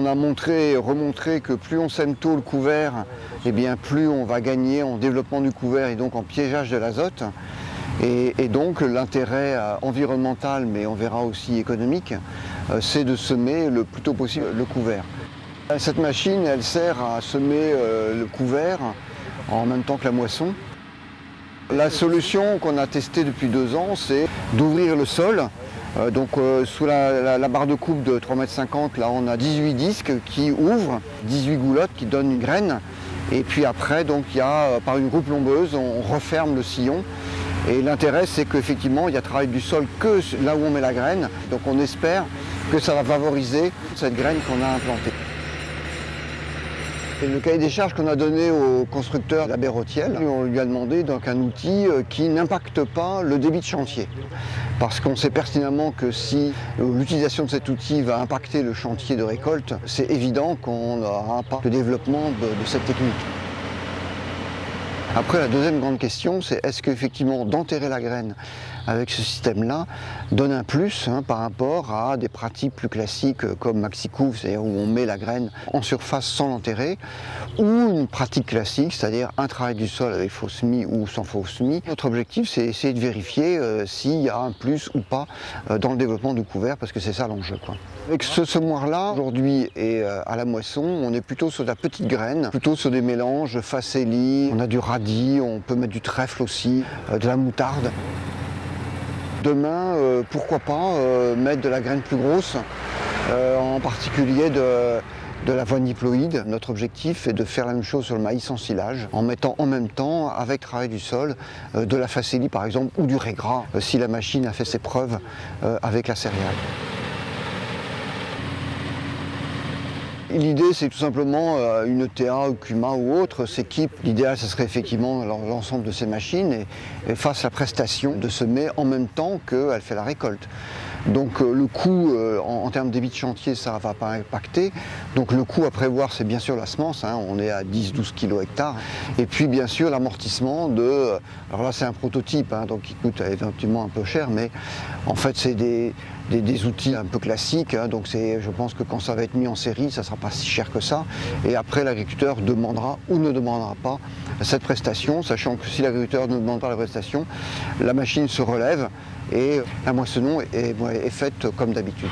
a remontré que plus on sème tôt le couvert, eh bien plus on va gagner en développement du couvert et donc en piégeage de l'azote. Et donc l'intérêt environnemental, mais on verra aussi économique, c'est de semer le plus tôt possible le couvert. Cette machine, elle sert à semer le couvert en même temps que la moisson. La solution qu'on a testée depuis 2 ans, c'est d'ouvrir le sol. Sous la barre de coupe de 3,50 m, là on a 18 disques qui ouvrent, 18 goulottes qui donnent une graine. Et puis après, donc, il y a, par une roue plombeuse, on referme le sillon. Et l'intérêt, c'est qu'effectivement, il y a travail du sol que là où on met la graine. Donc on espère que ça va favoriser cette graine qu'on a implantée. Et le cahier des charges qu'on a donné au constructeur d'Abbé Rotiel, on lui a demandé donc un outil qui n'impacte pas le débit de chantier. Parce qu'on sait pertinemment que si l'utilisation de cet outil va impacter le chantier de récolte, c'est évident qu'on n'aura pas de développement de cette technique. Après, la deuxième grande question, c'est est-ce qu'effectivement d'enterrer la graine avec ce système-là donne un plus par rapport à des pratiques plus classiques comme maxi-couve, c'est-à-dire où on met la graine en surface sans l'enterrer, ou une pratique classique, c'est-à-dire un travail du sol avec faux semis ou sans faux semis. Notre objectif, c'est essayer de vérifier s'il y a un plus ou pas dans le développement du couvert, parce que c'est ça l'enjeu. Avec ce semoir-là, aujourd'hui et à la moisson, on est plutôt sur de la petite graine, plutôt sur des mélanges facélie, on a du radis, on peut mettre du trèfle aussi, de la moutarde. Demain, pourquoi pas mettre de la graine plus grosse, en particulier de l'avoine diploïde. Notre objectif est de faire la même chose sur le maïs en silage, en mettant en même temps, avec travail du sol, de la facélie par exemple, ou du régras, si la machine a fait ses preuves avec la céréale. L'idée, c'est tout simplement une ETA, Cuma ou autre s'équipe. L'idéal, ce serait effectivement l'ensemble de ces machines et fasse la prestation de semer en même temps qu'elle fait la récolte. Donc le coût en termes de débit de chantier, ça ne va pas impacter. Donc le coût à prévoir, c'est bien sûr la semence, on est à 10-12 kg hectare. Et puis bien sûr l'amortissement de... Alors là c'est un prototype, donc qui coûte éventuellement un peu cher, mais en fait c'est des outils un peu classiques. Donc je pense que quand ça va être mis en série, ça ne sera pas si cher que ça. Et après l'agriculteur demandera ou ne demandera pas cette prestation, sachant que si l'agriculteur ne demande pas la prestation, la machine se relève et la moissonneuse est faite comme d'habitude.